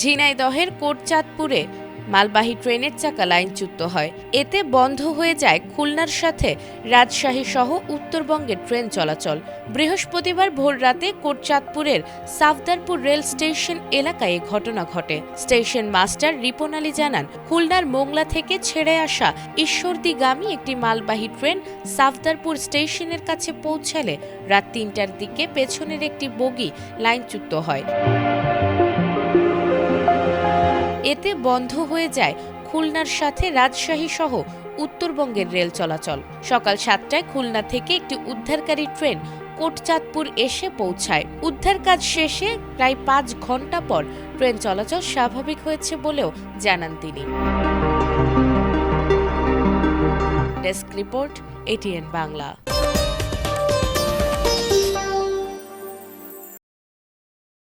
ঝিনাইদহের কোটচাঁদপুরে মালবাহী ট্রেনের চাকা লাইনচ্যুত হয়। এতে বন্ধ হয়ে যায় খুলনার সাথে রাজশাহী সহ উত্তরবঙ্গের ট্রেন চলাচল। বৃহস্পতিবার ভোররাতে কোটচাঁদপুরের সাফদারপুর রেল স্টেশন এলাকায় এ ঘটনা ঘটে। স্টেশন মাস্টার রিপন আলী জানান, খুলনার মোংলা থেকে ছেড়ে আসা ঈশ্বরদীগামী একটি মালবাহী ট্রেন সাফদারপুর স্টেশনের কাছে পৌঁছালে রাত ৩টার দিকে পেছনের একটি বগি লাইনচ্যুত হয়। এতে বন্ধ হয়ে যায় খুলনার সাথে রাজশাহী সহ উত্তরবঙ্গের রেল চলাচল। সকাল ৭টায় খুলনা থেকে একটি উদ্ধারকারী ট্রেন কোটচাঁদপুর এসে পৌঁছায়। উদ্ধার কাজ শেষে প্রায় ৫ ঘণ্টা পর ট্রেন চলাচল স্বাভাবিক হয়েছে বলেও জানান তিনি। Desk report, ATN Bangla.